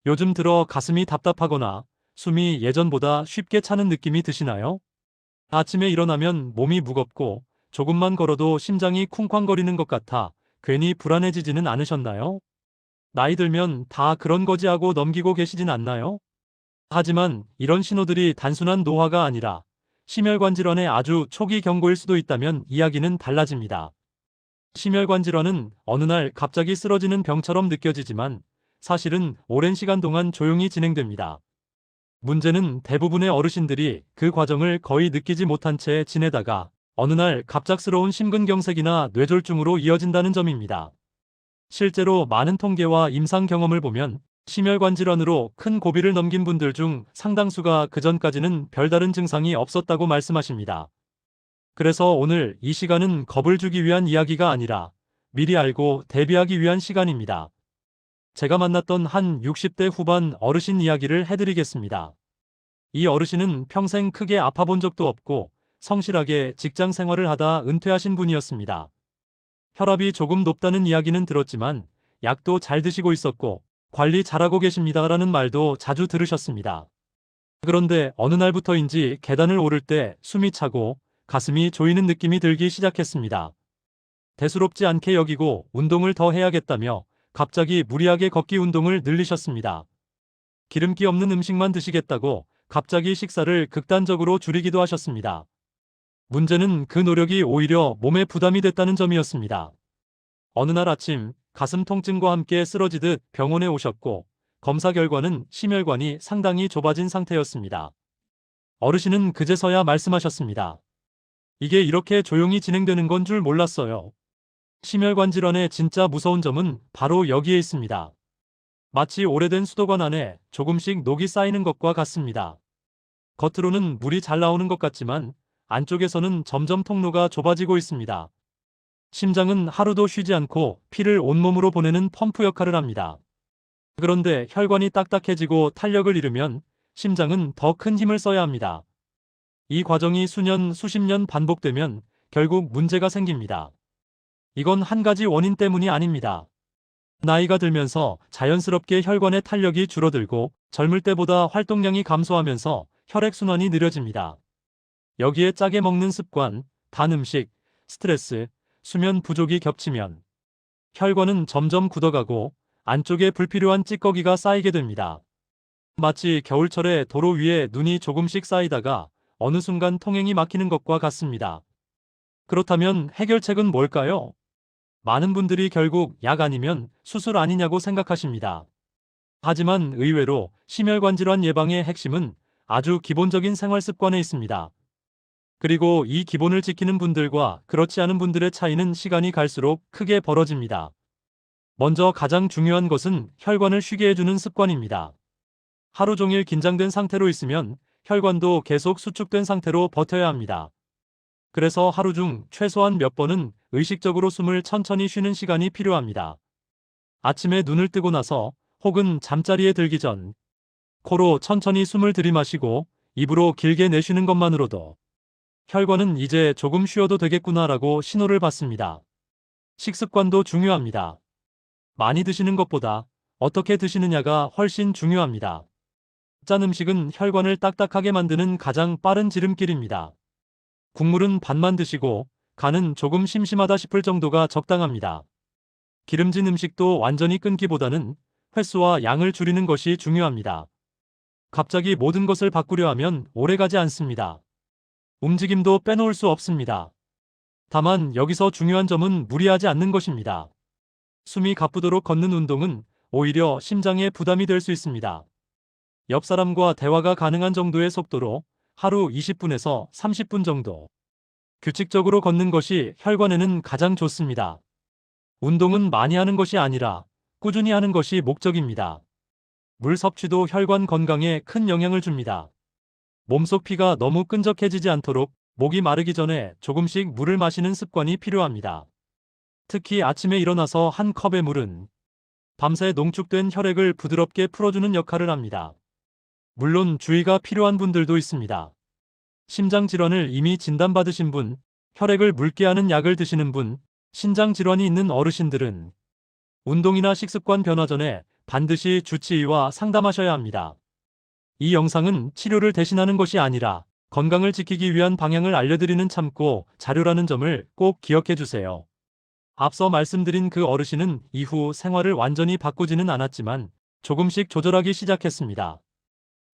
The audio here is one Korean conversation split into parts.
요즘 들어 가슴이 답답하거나 숨이 예전보다 쉽게 차는 느낌이 드시나요? 아침에 일어나면 몸이 무겁고 조금만 걸어도 심장이 쿵쾅거리는 것 같아 괜히 불안해지지는 않으셨나요? 나이 들면 다 그런 거지 하고 넘기고 계시진 않나요? 하지만 이런 신호들이 단순한 노화가 아니라 심혈관 질환의 아주 초기 경고일 수도 있다면 이야기는 달라집니다. 심혈관 질환은 어느 날 갑자기 쓰러지는 병처럼 느껴지지만 사실은 오랜 시간 동안 조용히 진행됩니다. 문제는 대부분의 어르신들이 그 과정을 거의 느끼지 못한 채 지내다가 어느 날 갑작스러운 심근경색이나 뇌졸중으로 이어진다는 점입니다. 실제로 많은 통계와 임상 경험을 보면 심혈관 질환으로 큰 고비를 넘긴 분들 중 상당수가 그전까지는 별다른 증상이 없었다고 말씀하십니다. 그래서 오늘 이 시간은 겁을 주기 위한 이야기가 아니라 미리 알고 대비하기 위한 시간입니다. 제가 만났던 한 60대 후반 어르신 이야기를 해드리겠습니다. 이 어르신은 평생 크게 아파본 적도 없고 성실하게 직장 생활을 하다 은퇴하신 분이었습니다. 혈압이 조금 높다는 이야기는 들었지만 약도 잘 드시고 있었고 관리 잘하고 계십니다라는 말도 자주 들으셨습니다. 그런데 어느 날부터인지 계단을 오를 때 숨이 차고 가슴이 조이는 느낌이 들기 시작했습니다. 대수롭지 않게 여기고 운동을 더 해야겠다며 갑자기 무리하게 걷기 운동을 늘리셨습니다. 기름기 없는 음식만 드시겠다고 갑자기 식사를 극단적으로 줄이기도 하셨습니다. 문제는 그 노력이 오히려 몸에 부담이 됐다는 점이었습니다. 어느 날 아침 가슴 통증과 함께 쓰러지듯 병원에 오셨고 검사 결과는 심혈관이 상당히 좁아진 상태였습니다. 어르신은 그제서야 말씀하셨습니다. 이게 이렇게 조용히 진행되는 건 줄 몰랐어요. 심혈관 질환의 진짜 무서운 점은 바로 여기에 있습니다. 마치 오래된 수도관 안에 조금씩 녹이 쌓이는 것과 같습니다. 겉으로는 물이 잘 나오는 것 같지만 안쪽에서는 점점 통로가 좁아지고 있습니다. 심장은 하루도 쉬지 않고 피를 온몸으로 보내는 펌프 역할을 합니다. 그런데 혈관이 딱딱해지고 탄력을 잃으면 심장은 더 큰 힘을 써야 합니다. 이 과정이 수년, 수십 년 반복되면 결국 문제가 생깁니다. 이건 한 가지 원인 때문이 아닙니다. 나이가 들면서 자연스럽게 혈관의 탄력이 줄어들고 젊을 때보다 활동량이 감소하면서 혈액순환이 느려집니다. 여기에 짜게 먹는 습관, 단 음식, 스트레스, 수면 부족이 겹치면 혈관은 점점 굳어가고 안쪽에 불필요한 찌꺼기가 쌓이게 됩니다. 마치 겨울철에 도로 위에 눈이 조금씩 쌓이다가 어느 순간 통행이 막히는 것과 같습니다. 그렇다면 해결책은 뭘까요? 많은 분들이 결국 약 아니면 수술 아니냐고 생각하십니다. 하지만 의외로 심혈관 질환 예방의 핵심은 아주 기본적인 생활 습관에 있습니다. 그리고 이 기본을 지키는 분들과 그렇지 않은 분들의 차이는 시간이 갈수록 크게 벌어집니다. 먼저 가장 중요한 것은 혈관을 쉬게 해주는 습관입니다. 하루 종일 긴장된 상태로 있으면 혈관도 계속 수축된 상태로 버텨야 합니다. 그래서 하루 중 최소한 몇 번은 의식적으로 숨을 천천히 쉬는 시간이 필요합니다. 아침에 눈을 뜨고 나서 혹은 잠자리에 들기 전 코로 천천히 숨을 들이마시고 입으로 길게 내쉬는 것만으로도 혈관은 이제 조금 쉬어도 되겠구나라고 신호를 받습니다. 식습관도 중요합니다. 많이 드시는 것보다 어떻게 드시느냐가 훨씬 중요합니다. 짠 음식은 혈관을 딱딱하게 만드는 가장 빠른 지름길입니다. 국물은 반만 드시고 간은 조금 심심하다 싶을 정도가 적당합니다. 기름진 음식도 완전히 끊기보다는 횟수와 양을 줄이는 것이 중요합니다. 갑자기 모든 것을 바꾸려 하면 오래가지 않습니다. 움직임도 빼놓을 수 없습니다. 다만 여기서 중요한 점은 무리하지 않는 것입니다. 숨이 가쁘도록 걷는 운동은 오히려 심장에 부담이 될 수 있습니다. 옆 사람과 대화가 가능한 정도의 속도로 하루 20분에서 30분 정도 규칙적으로 걷는 것이 혈관에는 가장 좋습니다. 운동은 많이 하는 것이 아니라 꾸준히 하는 것이 목적입니다. 물 섭취도 혈관 건강에 큰 영향을 줍니다. 몸속 피가 너무 끈적해지지 않도록 목이 마르기 전에 조금씩 물을 마시는 습관이 필요합니다. 특히 아침에 일어나서 한 컵의 물은 밤새 농축된 혈액을 부드럽게 풀어주는 역할을 합니다. 물론 주의가 필요한 분들도 있습니다. 심장 질환을 이미 진단받으신 분, 혈액을 묽게 하는 약을 드시는 분, 신장 질환이 있는 어르신들은 운동이나 식습관 변화 전에 반드시 주치의와 상담하셔야 합니다. 이 영상은 치료를 대신하는 것이 아니라 건강을 지키기 위한 방향을 알려드리는 참고 자료라는 점을 꼭 기억해 주세요. 앞서 말씀드린 그 어르신은 이후 생활을 완전히 바꾸지는 않았지만 조금씩 조절하기 시작했습니다.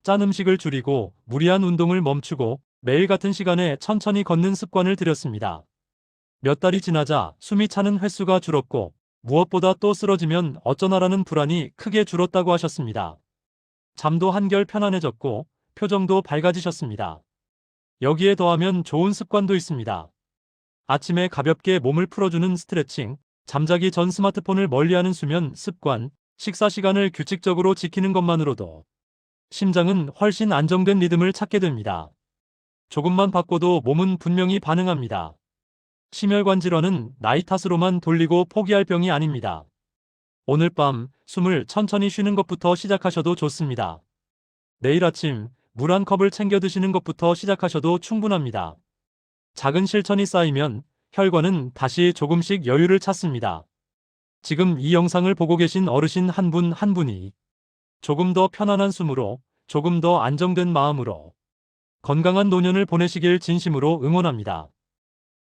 짠 음식을 줄이고 무리한 운동을 멈추고 매일 같은 시간에 천천히 걷는 습관을 들였습니다. 몇 달이 지나자 숨이 차는 횟수가 줄었고 무엇보다 또 쓰러지면 어쩌나라는 불안이 크게 줄었다고 하셨습니다. 잠도 한결 편안해졌고 표정도 밝아지셨습니다. 여기에 더하면 좋은 습관도 있습니다. 아침에 가볍게 몸을 풀어주는 스트레칭, 잠자기 전 스마트폰을 멀리하는 수면 습관, 식사 시간을 규칙적으로 지키는 것만으로도 심장은 훨씬 안정된 리듬을 찾게 됩니다. 조금만 바꿔도 몸은 분명히 반응합니다. 심혈관 질환은 나이 탓으로만 돌리고 포기할 병이 아닙니다. 오늘 밤 숨을 천천히 쉬는 것부터 시작하셔도 좋습니다. 내일 아침 물 한 컵을 챙겨 드시는 것부터 시작하셔도 충분합니다. 작은 실천이 쌓이면 혈관은 다시 조금씩 여유를 찾습니다. 지금 이 영상을 보고 계신 어르신 한 분 한 분이 조금 더 편안한 숨으로, 조금 더 안정된 마음으로 건강한 노년을 보내시길 진심으로 응원합니다.